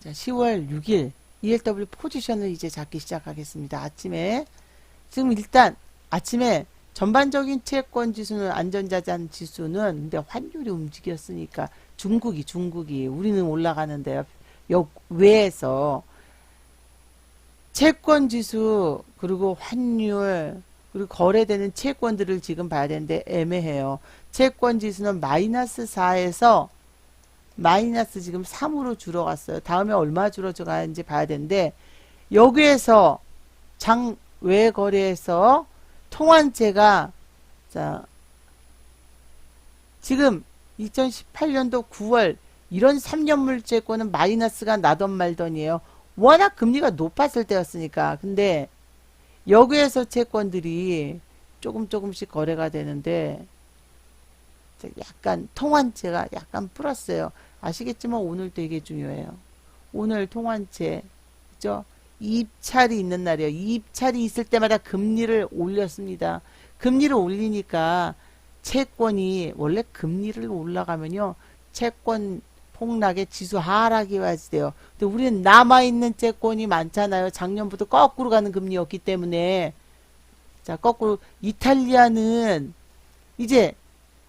자, 10월 6일 ELW 포지션을 이제 잡기 시작하겠습니다. 아침에 지금 일단 아침에 전반적인 채권 지수는 안전자산 지수는 근데 환율이 움직였으니까 중국이 우리는 올라가는데요. 외에서 채권 지수 그리고 환율 그리고 거래되는 채권들을 지금 봐야 되는데 애매해요. 채권 지수는 마이너스 4에서 마이너스 지금 3으로 줄어갔어요. 다음에 얼마 줄어가는지 봐야 되는데 여기에서 장외 거래에서 통환채가 자 지금 2018년도 9월 이런 3년물 채권은 마이너스가 나던 말던이에요. 워낙 금리가 높았을 때였으니까. 근데 여기에서 채권들이 조금씩 거래가 되는데 약간 통환채가 약간 플러스예요. 아시겠지만 오늘도 이게 중요해요. 오늘 통환채 그죠? 입찰이 있는 날이에요. 입찰이 있을 때마다 금리를 올렸습니다. 금리를 올리니까 채권이 원래 금리를 올라가면요. 채권 폭락의 지수 하락이 와야지 돼요. 근데 우리는 남아있는 채권이 많잖아요. 작년부터 거꾸로 가는 금리였기 때문에 자 거꾸로 이탈리아는 이제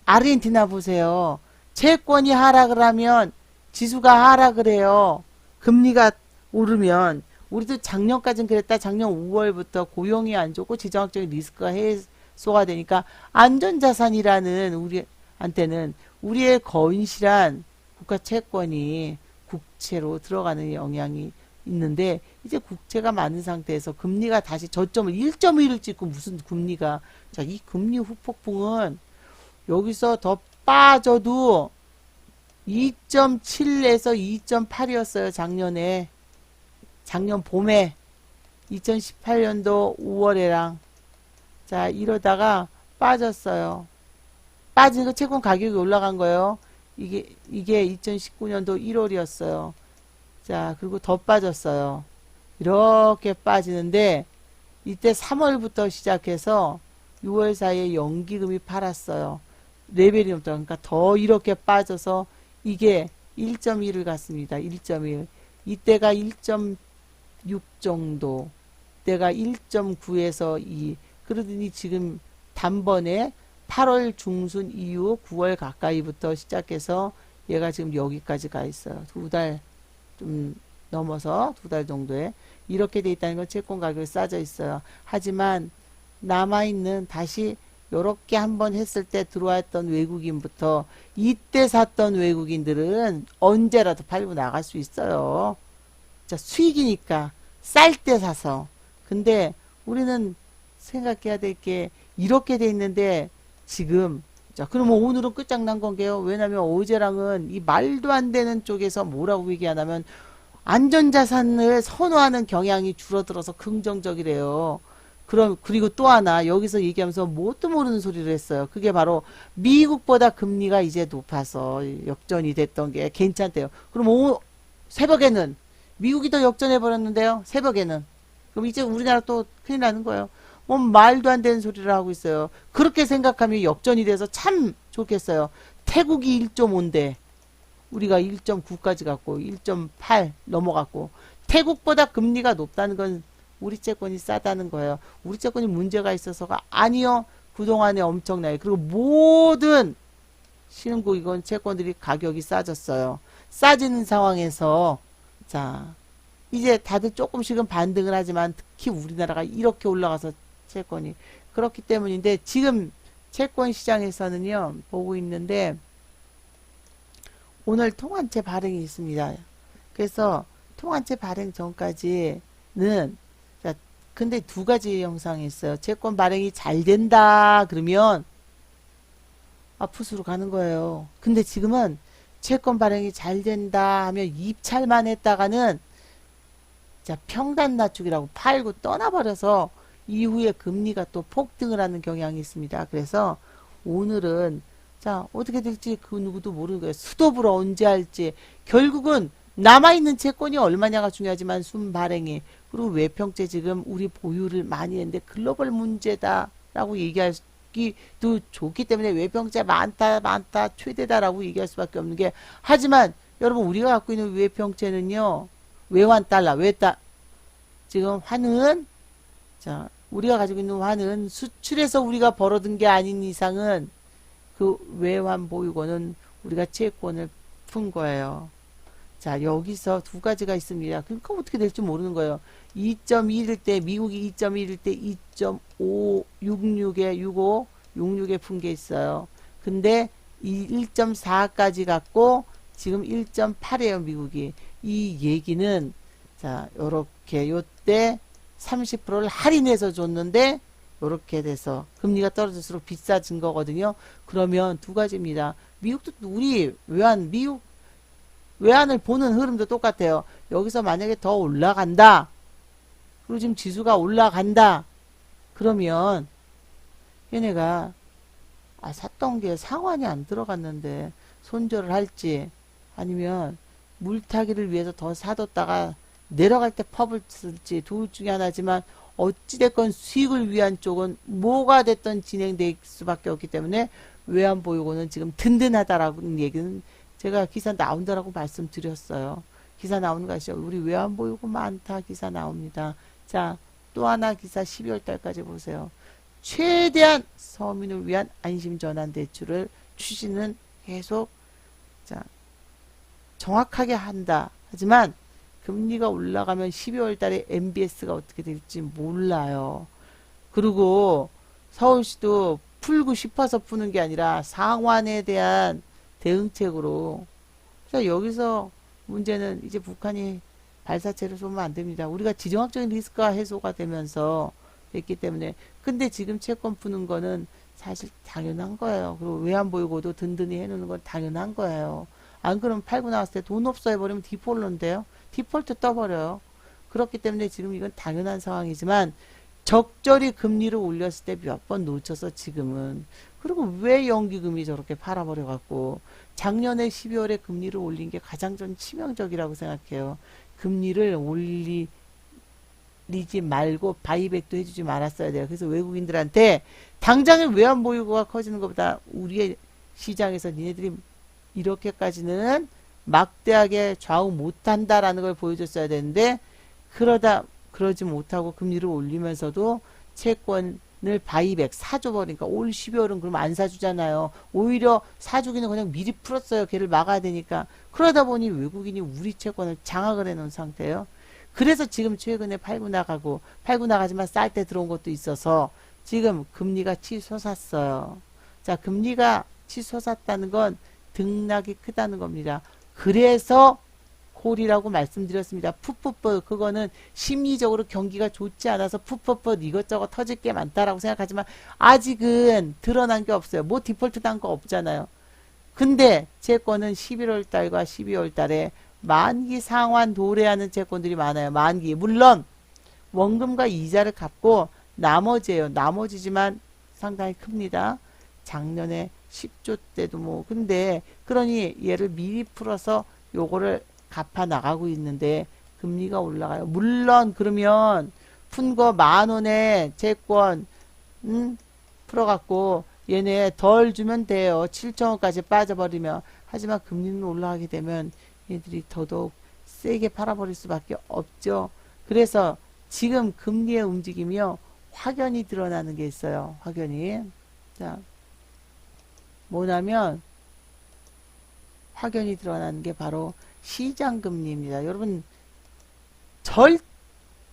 아르헨티나 보세요. 채권이 하락을 하면 지수가 하락을 해요. 금리가 오르면 우리도 작년까지는 그랬다. 작년 5월부터 고용이 안 좋고 지정학적인 리스크가 해소가 되니까 안전자산이라는 우리한테는 우리의 건실한 국가 채권이 국채로 들어가는 영향이 있는데 이제 국채가 많은 상태에서 금리가 다시 저점을 1.1을 찍고 무슨 금리가 자, 이 금리 후폭풍은 여기서 더 빠져도 2.7에서 2.8이었어요. 작년 봄에 2018년도 5월에랑 자 이러다가 빠졌어요. 빠진 거 채권 가격이 올라간 거예요. 이게 2019년도 1월이었어요. 자 그리고 더 빠졌어요. 이렇게 빠지는데 이때 3월부터 시작해서 6월 사이에 연기금이 팔았어요. 레벨이 높다. 그러니까 더 이렇게 빠져서 이게 1.1을 갔습니다. 1.1. 이때가 1.6 정도. 이때가 1.9에서 2. 그러더니 지금 단번에 8월 중순 이후 9월 가까이부터 시작해서 얘가 지금 여기까지 가 있어요. 2달 좀 넘어서 2달 정도에 이렇게 돼 있다는 건 채권 가격이 싸져 있어요. 하지만 남아있는 다시 요렇게 한번 했을 때 들어왔던 외국인부터 이때 샀던 외국인들은 언제라도 팔고 나갈 수 있어요. 자, 수익이니까 쌀 때 사서. 근데 우리는 생각해야 될 게 이렇게 돼 있는데 지금 자 그러면 오늘은 끝장난 건게요. 왜냐면 어제랑은 이 말도 안 되는 쪽에서 뭐라고 얘기하냐면 안전자산을 선호하는 경향이 줄어들어서 긍정적이래요. 그리고 또 하나 여기서 얘기하면서 뭣도 모르는 소리를 했어요. 그게 바로 미국보다 금리가 이제 높아서 역전이 됐던 게 괜찮대요. 그럼 새벽에는 미국이 더 역전해 버렸는데요. 새벽에는 그럼 이제 우리나라 또 큰일 나는 거예요. 뭐 말도 안 되는 소리를 하고 있어요. 그렇게 생각하면 역전이 돼서 참 좋겠어요. 태국이 1.5인데 우리가 1.9까지 갔고 1.8 넘어갔고 태국보다 금리가 높다는 건 우리 채권이 싸다는 거예요. 우리 채권이 문제가 있어서가 아니요. 그동안에 엄청나요. 그리고 모든 신흥국 이건 채권들이 가격이 싸졌어요. 싸지는 상황에서 자 이제 다들 조금씩은 반등을 하지만 특히 우리나라가 이렇게 올라가서 채권이 그렇기 때문인데 지금 채권 시장에서는요. 보고 있는데 오늘 통환채 발행이 있습니다. 그래서 통환채 발행 전까지는 자, 근데 두 가지 영상이 있어요. 채권 발행이 잘 된다 그러면 앞으로 가는 거예요. 근데 지금은 채권 발행이 잘 된다 하면 입찰만 했다가는 자 평단 낮추기라고 팔고 떠나버려서 이후에 금리가 또 폭등을 하는 경향이 있습니다. 그래서 오늘은 자 어떻게 될지 그 누구도 모르는 거예요. 스톱을 언제 할지 결국은 남아있는 채권이 얼마냐가 중요하지만 순발행이 그리고 외평채 지금 우리 보유를 많이 했는데 글로벌 문제다라고 얘기하기도 좋기 때문에 외평채 많다 최대다라고 얘기할 수밖에 없는 게 하지만 여러분 우리가 갖고 있는 외평채는요 외환 달러, 지금 환은, 자, 우리가 가지고 있는 환은 수출해서 우리가 벌어둔 게 아닌 이상은 그 외환 보유고는 우리가 채권을 푼 거예요. 자, 여기서 두 가지가 있습니다. 그러니까 어떻게 될지 모르는 거예요. 2.1일 때, 미국이 2.1일 때 2.566에 66에 푼 게 있어요. 근데 이 1.4까지 갖고 지금 1.8이에요, 미국이. 이 얘기는, 자, 요렇게, 요때 30%를 할인해서 줬는데, 요렇게 돼서 금리가 떨어질수록 비싸진 거거든요. 그러면 두 가지입니다. 미국도 우리 미국 외환을 보는 흐름도 똑같아요. 여기서 만약에 더 올라간다. 그리고 지금 지수가 올라간다. 그러면 얘네가 샀던 게 상환이 안 들어갔는데 손절을 할지 아니면 물타기를 위해서 더 사뒀다가 내려갈 때 펍을 쓸지 둘 중에 하나지만 어찌됐건 수익을 위한 쪽은 뭐가 됐든 진행될 수밖에 없기 때문에 외환 보유고는 지금 든든하다라는 얘기는 제가 기사 나온다라고 말씀드렸어요. 기사 나오는 거 아시죠? 우리 외환 보유고 많다 기사 나옵니다. 자, 또 하나 기사 12월 달까지 보세요. 최대한 서민을 위한 안심전환 대출을 추진은 계속 자, 정확하게 한다. 하지만 금리가 올라가면 12월 달에 MBS가 어떻게 될지 몰라요. 그리고 서울시도 풀고 싶어서 푸는 게 아니라 상환에 대한 대응책으로. 자, 여기서 문제는 이제 북한이 발사체를 쏘면 안 됩니다. 우리가 지정학적인 리스크가 해소가 되면서 됐기 때문에. 근데 지금 채권 푸는 거는 사실 당연한 거예요. 그리고 외환보유고도 든든히 해놓는 건 당연한 거예요. 안 그러면 팔고 나왔을 때 돈 없어 해버리면 디폴로인데요. 디폴트 떠버려요. 그렇기 때문에 지금 이건 당연한 상황이지만 적절히 금리를 올렸을 때 몇 번 놓쳐서 지금은. 그리고 왜 연기금이 저렇게 팔아버려 갖고 작년에 12월에 금리를 올린 게 가장 전 치명적이라고 생각해요. 금리를 올리지 말고 바이백도 해주지 말았어야 돼요. 그래서 외국인들한테 당장에 외환보유고가 커지는 것보다 우리의 시장에서 니네들이 이렇게까지는 막대하게 좌우 못한다라는 걸 보여줬어야 되는데 그러지 못하고 금리를 올리면서도 채권을 바이백 사줘버리니까 올 12월은 그럼 안 사주잖아요. 오히려 사주기는 그냥 미리 풀었어요. 걔를 막아야 되니까. 그러다 보니 외국인이 우리 채권을 장악을 해놓은 상태예요. 그래서 지금 최근에 팔고 나가지만 쌀 때 들어온 것도 있어서 지금 금리가 치솟았어요. 자, 금리가 치솟았다는 건 등락이 크다는 겁니다. 그래서 콜이라고 말씀드렸습니다. 풋풋풋 그거는 심리적으로 경기가 좋지 않아서 풋풋풋 이것저것 터질 게 많다라고 생각하지만 아직은 드러난 게 없어요. 뭐 디폴트 난 거 없잖아요. 근데 채권은 11월 달과 12월 달에 만기 상환 도래하는 채권들이 많아요. 만기. 물론 원금과 이자를 갚고 나머지예요. 나머지지만 상당히 큽니다. 작년에 10조 때도 뭐 근데 그러니 얘를 미리 풀어서 요거를 갚아 나가고 있는데 금리가 올라가요. 물론 그러면 푼 거 10,000원에 채권 풀어갖고 얘네 덜 주면 돼요. 7,000원까지 빠져버리면. 하지만 금리는 올라가게 되면 얘들이 더더욱 세게 팔아버릴 수밖에 없죠. 그래서 지금 금리의 움직임이요. 확연히 드러나는 게 있어요. 확연히. 자, 뭐냐면 확연히 드러나는 게 바로 시장금리입니다. 여러분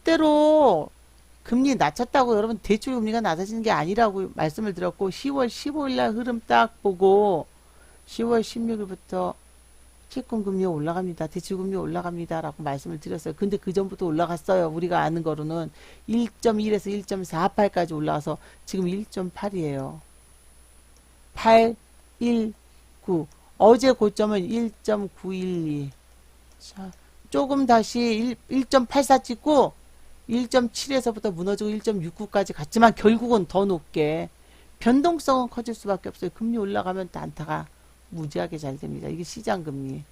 절대로 금리 낮췄다고 여러분 대출금리가 낮아지는 게 아니라고 말씀을 드렸고 10월 15일 날 흐름 딱 보고 10월 16일부터 채권금리 올라갑니다. 대출금리 올라갑니다. 라고 말씀을 드렸어요. 근데 그 전부터 올라갔어요. 우리가 아는 거로는 1.1에서 1.48까지 올라가서 지금 1.8이에요. 8, 1, 9. 어제 고점은 1.912. 자, 조금 다시 1.84 찍고 1.7에서부터 무너지고 1.69까지 갔지만 결국은 더 높게 변동성은 커질 수밖에 없어요. 금리 올라가면 단타가 무지하게 잘 됩니다. 이게 시장금리.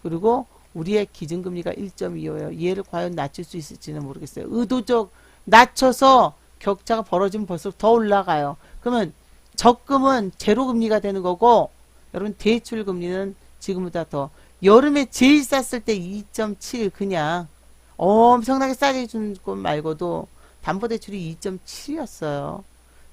그리고 우리의 기준금리가 1.25예요. 얘를 과연 낮출 수 있을지는 모르겠어요. 의도적 낮춰서 격차가 벌어지면 벌써 더 올라가요. 그러면 적금은 제로금리가 되는 거고 여러분 대출금리는 지금보다 더 여름에 제일 쌌을 때 2.7 그냥 엄청나게 싸게 준 것 말고도 담보대출이 2.7이었어요.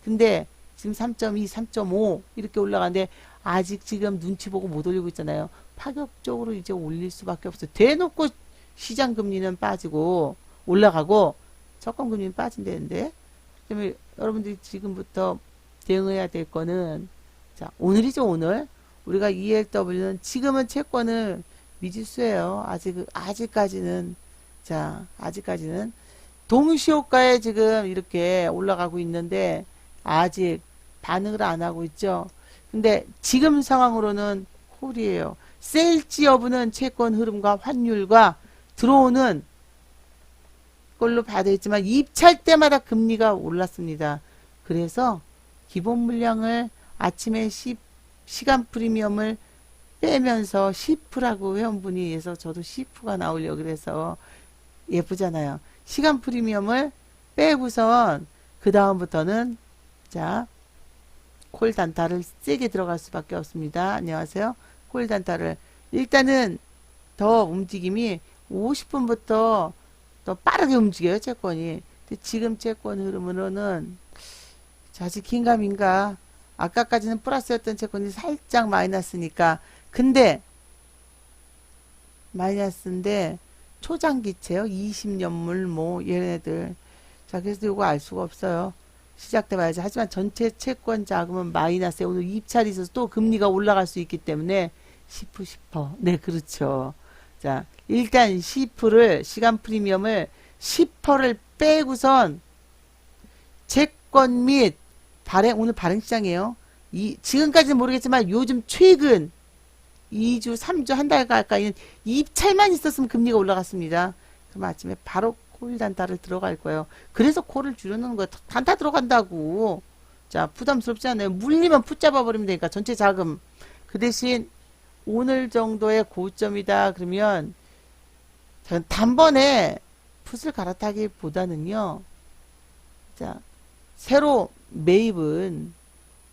근데 지금 3.2, 3.5 이렇게 올라가는데 아직 지금 눈치 보고 못 올리고 있잖아요. 파격적으로 이제 올릴 수밖에 없어요. 대놓고 시장 금리는 빠지고 올라가고 채권 금리는 빠진다는데, 그러면 여러분들이 지금부터 대응해야 될 거는, 자, 오늘이죠, 오늘. 우리가 ELW는 지금은 채권을 미지수예요. 아직까지는, 자, 아직까지는 동시효과에 지금 이렇게 올라가고 있는데 아직 반응을 안 하고 있죠. 근데 지금 상황으로는 콜이에요. 셀지 여부는 채권 흐름과 환율과 들어오는 걸로 봐야 되겠지만 입찰 때마다 금리가 올랐습니다. 그래서 기본 물량을 아침에 시간 프리미엄을 빼면서 시프라고 회원분이 해서 저도 시프가 나오려고 그래서 예쁘잖아요. 시간 프리미엄을 빼고선 그 다음부터는 자, 콜 단타를 세게 들어갈 수밖에 없습니다. 안녕하세요. 콜 단타를 일단은 더 움직임이 50분부터 더 빠르게 움직여요, 채권이. 근데 지금 채권 흐름으로는 아직 긴가민가. 아까까지는 플러스였던 채권이 살짝 마이너스니까. 근데 마이너스인데 초장기채요. 20년물 뭐 얘네들. 자, 그래서 이거 알 수가 없어요. 시작 때 봐야지. 하지만 전체 채권 자금은 마이너스에 오늘 입찰이 있어서 또 금리가 올라갈 수 있기 때문에 10%. 네, 그렇죠. 자, 일단 10%를 시간 프리미엄을 10%를 빼고선 채권 및 오늘 발행 시장이에요. 지금까지는 모르겠지만 요즘 최근 2주, 3주, 한 달 가까이는 입찰만 있었으면 금리가 올라갔습니다. 그럼 아침에 바로 콜 단타를 들어갈 거예요. 그래서 콜을 줄여놓는 거예요. 단타 들어간다고. 자, 부담스럽지 않아요. 물리면 붙잡아 버리면 되니까 전체 자금. 그 대신 오늘 정도의 고점이다 그러면 단번에 풋을 갈아타기보다는요. 자, 새로 매입은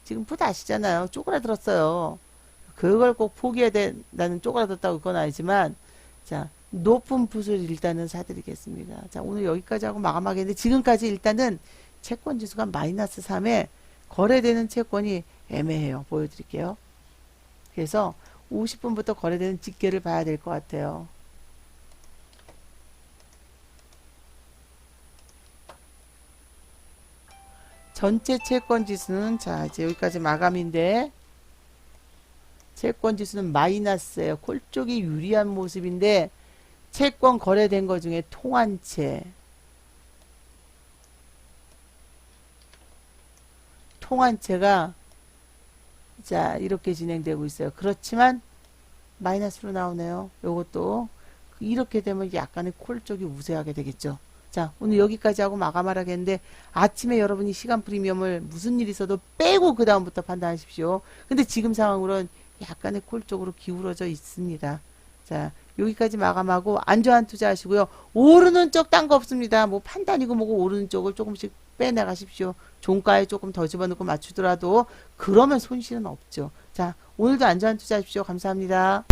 지금 풋 아시잖아요. 쪼그라들었어요. 그걸 꼭 포기해야 된다는 쪼그라들었다고 그건 아니지만, 자, 높은 풋을 일단은 사드리겠습니다. 자, 오늘 여기까지 하고 마감하겠는데 지금까지 일단은 채권 지수가 마이너스 3에 거래되는 채권이 애매해요. 보여드릴게요. 그래서 50분부터 거래되는 집계를 봐야 될 것 같아요. 전체 채권 지수는 자 이제 여기까지 마감인데 채권 지수는 마이너스예요. 콜 쪽이 유리한 모습인데 채권 거래된 것 중에 통한채가 자 이렇게 진행되고 있어요. 그렇지만 마이너스로 나오네요. 요것도 이렇게 되면 약간의 콜 쪽이 우세하게 되겠죠. 자, 오늘 여기까지 하고 마감하라겠는데 아침에 여러분이 시간 프리미엄을 무슨 일 있어도 빼고 그 다음부터 판단하십시오. 근데 지금 상황으로는 약간의 콜 쪽으로 기울어져 있습니다. 자, 여기까지 마감하고 안전한 투자하시고요. 오르는 쪽 딴 거 없습니다. 뭐 판단이고 뭐고 오르는 쪽을 조금씩 빼나가십시오. 종가에 조금 더 집어넣고 맞추더라도 그러면 손실은 없죠. 자, 오늘도 안전한 투자하십시오. 감사합니다.